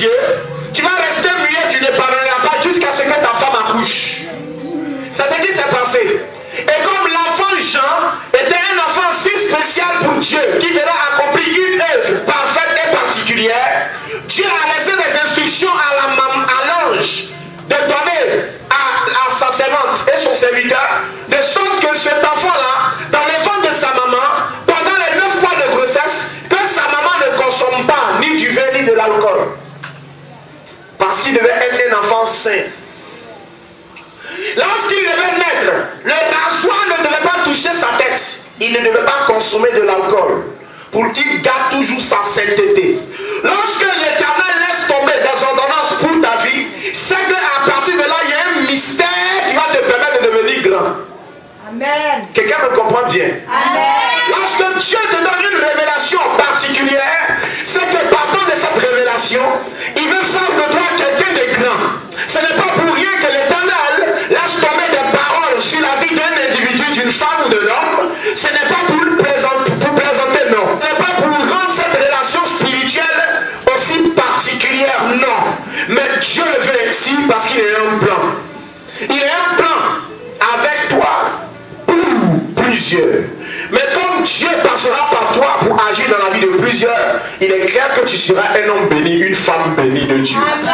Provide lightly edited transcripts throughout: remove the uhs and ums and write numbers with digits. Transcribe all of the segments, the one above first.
Dieu, tu vas rester muet, tu ne parleras pas jusqu'à ce que ta femme accouche. C'est ce qui s'est passé. Et comme l'enfant Jean était un enfant si spécial pour Dieu, qui verra accomplir une œuvre parfaite et particulière, Dieu a laissé des instructions à l'ange de donner à sa servante et son serviteur, de sorte que cet enfant-là, dans le ventre de sa maman, pendant les 9 mois de grossesse, que sa maman ne consomme pas ni du vin ni de l'alcool. Parce qu'il devait être un enfant sain. Lorsqu'il devait naître, le rasoir ne devait pas toucher sa tête. Il ne devait pas consommer de l'alcool pour qu'il garde toujours sa sainteté. Lorsque l'Éternel laisse tomber des ordonnances pour ta vie, c'est qu'à partir de là, il y a un mystère qui va te permettre de devenir grand. Amen. Quelqu'un me comprend bien? Amen. Lorsque Dieu te donne une révélation particulière, c'est que partant de cette révélation, il veut faire de toi quelqu'un de grand. Ce n'est pas pour rien que l'Éternel laisse tomber des paroles sur la vie d'un individu, d'une femme ou de l'homme. Ce n'est pas pour présenter, non. Ce n'est pas pour rendre cette relation spirituelle aussi particulière, non. Mais Dieu le fait ainsi parce qu'il a un plan. Il a un plan avec toi pour plusieurs. Mais comme Dieu passera par toi pour agir dans la vie de plusieurs, il est clair que tu seras un homme béni, une femme bénie de Dieu. Amen.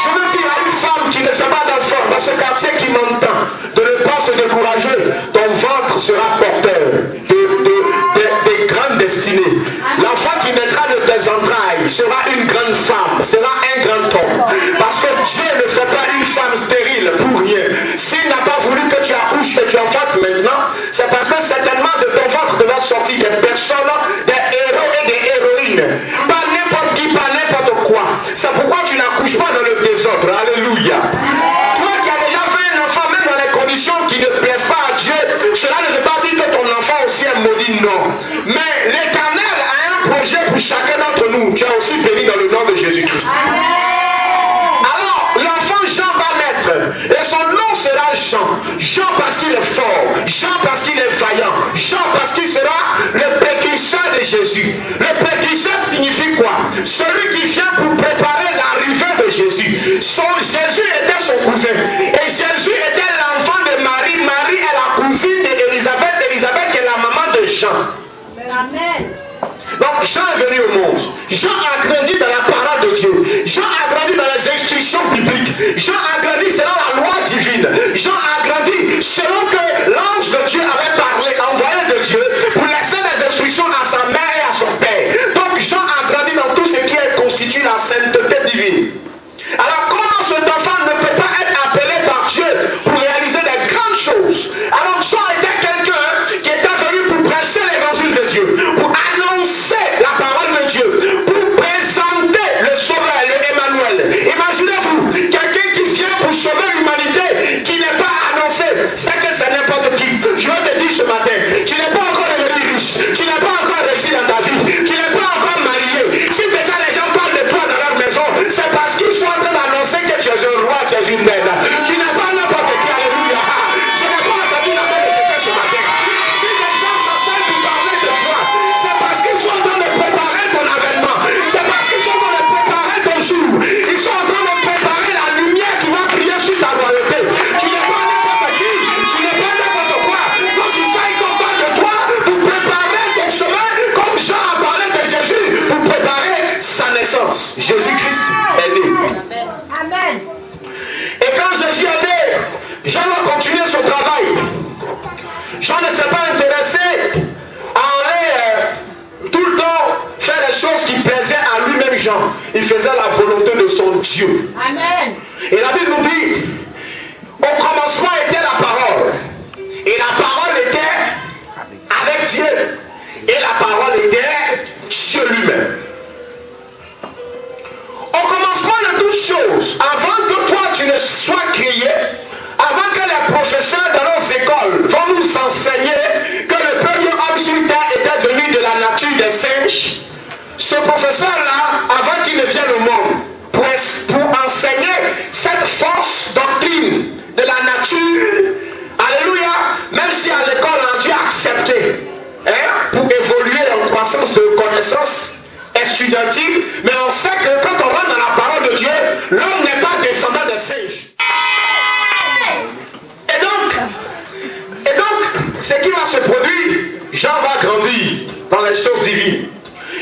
Je veux dire à une femme qui ne fait pas d'enfant dans ce quartier qui m'entend, de ne pas se décourager. Ton ventre sera porteur de grandes destinées. L'enfant qui naîtra de tes entrailles sera une grande femme, sera un grand homme. Parce que Dieu ne fait pas une femme stérile pour rien. S'il n'a pas voulu que tu accouches, que tu enfantes maintenant, c'est parce que certainement de ton ventre devait sortir des personnes, des héros et des héroïnes. Pas n'importe qui, pas n'importe quoi. C'est pourquoi tu n'accouches pas dans le désordre. Alléluia. Toi qui as déjà fait un enfant, même dans les conditions qui ne plaisent pas à Dieu, cela ne veut pas dire que ton enfant aussi est maudit, non. Mais l'Éternel a un projet pour chacun d'entre nous. Tu as aussi béni dans le nom de Jésus-Christ. Alors, l'enfant Jean va naître. Et son nom sera Jean. Jean parce qu'il est fort. Jean parce qu'il est vaillant. Jean parce qu'il sera le précurseur de Jésus. Le précurseur signifie quoi? Celui qui vient pour préparer l'arrivée de Jésus. Jésus était son cousin. Et Jésus était l'enfant de Marie. Marie est la cousine d'Élisabeth. Élisabeth est la maman de Jean. Amen. Donc Jean est venu au monde. Jean a grandi dans la parole de Dieu. Jean a grandi dans les instructions bibliques. Jean a grandi selon la loi divine. Jean a grandi selon que l'ange de Dieu avait parlé, envoyé de Dieu, pour laisser les instructions à sa mère et à son père. Donc Jean a grandi dans tout ce qui constitue la sainteté divine. Alors comment cet enfant ne peut pas être appelé par Dieu pour réaliser des grandes choses? Alors Jean était quelqu'un qui était venu pour prêcher l'évangile de Dieu, pour annoncer la parole de Dieu, pour présenter le sauveur, le Emmanuel. Imaginez-vous, quelqu'un qui vient pour sauver l'humanité, qui n'est pas annoncé, c'est que c'est n'importe qui. Je veux te dire ce matin, tu n'es pas encore devenu riche, tu n'es pas encore réussi dans ta vie, tu n'es pas encore marié. Si déjà les gens parlent de toi dans leur maison, c'est parce qu'ils sont en train d'annoncer que tu es un roi, tu es une reine. Tu n'es pas n'importe qui, alléluia. Je n'ai pas entendu la main de quelqu'un ce matin. Si les gens s'asseyent pour parler de toi, c'est parce qu'ils sont en train de préparer ton avènement. C'est parce qu'ils sont en train de préparer ton jour. Ils sont en train de préparer la lumière qui va briller sur ta royauté. Tu n'es pas n'importe qui, tu n'es pas n'importe quoi. Donc il faut qu'on parle de toi pour préparer ton chemin, comme Jean a parlé de Jésus, pour préparer sa naissance. Jésus-Christ est né. Amen. Et quand Jésus est né, Jean va continuer son travail. Jean ne s'est pas intéressé à aller tout le temps faire des choses qui plaisaient à lui-même Jean. Il faisait la volonté de son Dieu. Amen. Et la Bible nous dit, au commencement était la parole. Et la parole était avec Dieu. Et la parole était Dieu lui-même. Au commencement de toutes choses, avant que toi tu ne sois créé, avant que les professeurs dans nos écoles vont nous enseigner que le premier homme sur terre était venu de la nature des singes, ce professeur-là, avant qu'il ne vienne au monde, pour enseigner cette fausse doctrine de la nature, alléluia, même si à l'école on a dû accepter, pour évoluer en croissance de connaissances estudiantiles, mais on sait que quand on rentre dans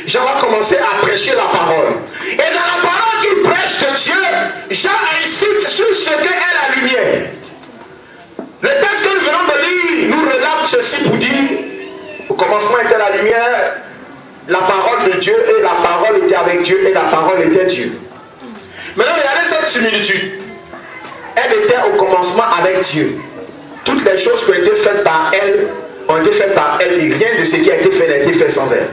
Jean va commencer à prêcher la parole. Et dans la parole qu'il prêche de Dieu, Jean insiste sur ce qu'est la lumière. Le texte que nous venons de lire nous relate ceci pour dire, au commencement était la lumière, la parole de Dieu, et la parole était avec Dieu, et la parole était Dieu. Maintenant, regardez cette similitude. Elle était au commencement avec Dieu. Toutes les choses qui ont été faites par elle ont été faites par elle, et rien de ce qui a été fait n'a été fait sans elle.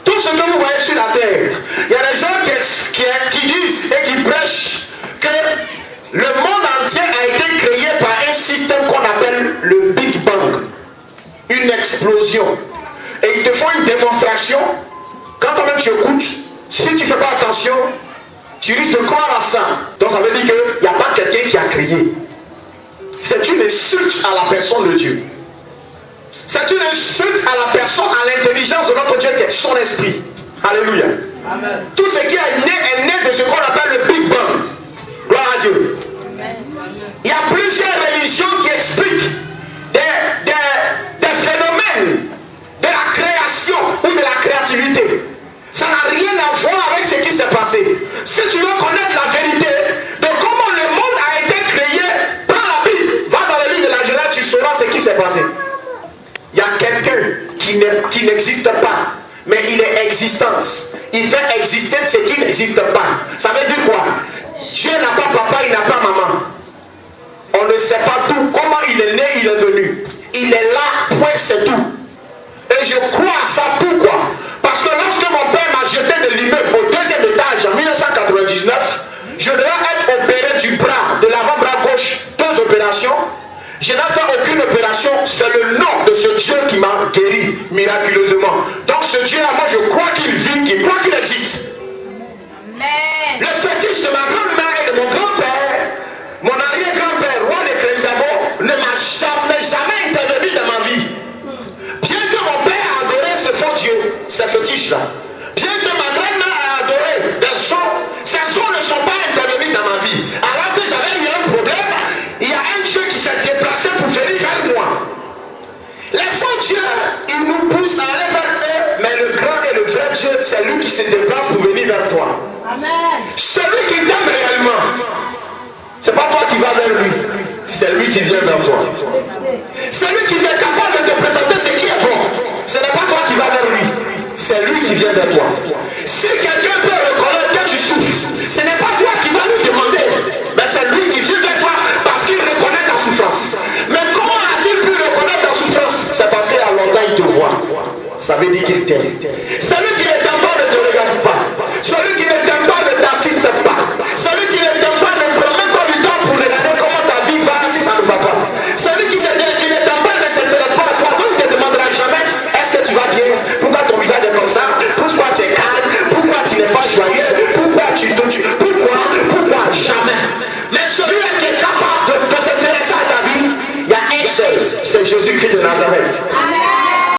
Tout ce que vous voyez sur la terre, il y a des gens qui disent et qui prêchent que le monde entier a été créé par un système qu'on appelle le Big Bang, une explosion. Et ils te font une démonstration. Quand toi-même tu écoutes, si tu ne fais pas attention, tu risques de croire à ça. Donc ça veut dire qu'il n'y a pas quelqu'un qui a créé. C'est une insulte à la personne de Dieu. C'est une insulte à la personne, à l'intelligence de notre Dieu qui est son esprit. Alléluia. Amen. Tout ce qui est né de ce qu'on appelle le Big Bang. Gloire à Dieu. Amen. Il y a plusieurs religions qui expliquent des phénomènes de la création ou de la créativité. Ça n'a rien à voir avec ce qui s'est passé. Si tu veux connaître la vérité de comment le monde a été créé par la Bible, va dans le livre de la Genèse, tu sauras ce qui s'est passé. Il y a quelqu'un qui n'existe pas, mais il est existence. Il fait exister ce qui n'existe pas. Ça veut dire quoi? Dieu n'a pas papa, il n'a pas maman. On ne sait pas tout. Comment il est né, il est venu. Il est là, point, c'est tout. Et je crois à ça. Pourquoi? Parce que lorsque mon père m'a jeté de l'immeuble au 2e étage en 1999, je devais être opéré du bras, de l'avant-bras gauche, 2 opérations. Je n'ai fait aucune opération, c'est le nom de ce Dieu qui m'a guéri miraculeusement. Donc ce Dieu-là, moi je crois qu'il vit, qu'il croit qu'il existe. Amen. Le fétiche de ma grand-mère et de mon grand-père, mon arrière-grand-père, roi de Krenjabo, ne m'a jamais intervenu dans ma vie. Bien que mon père a adoré ce faux Dieu, ce fétiche-là, bien que ma grand-mère a adoré des sons, ces sons ne sont pas intervenus dans ma vie. Alors que j'avais eu un problème, il y a un Dieu qui s'est déplacé pour venir vers moi. Les faux dieux, ils nous poussent à aller vers eux, mais le grand et le vrai Dieu, c'est lui qui se déplace pour venir vers toi. Amen. Celui qui t'aime réellement, c'est pas toi qui vas vers lui, c'est lui qui vient vers toi. Celui qui est capable de te présenter ce qui est bon, ce n'est pas toi qui vas vers lui, c'est lui qui vient vers toi. Si quelqu'un peut reconnaître que tu souffres, ce n'est pas toi qui vas lui demander, mais c'est lui qui vient vers toi parce qu'il reconnaît ta souffrance. Mais comment a-t-il pu reconnaître ta souffrance? C'est parce qu'il y a longtemps il te voit. Ça veut dire qu'il t'aime. Celui qui est capable de te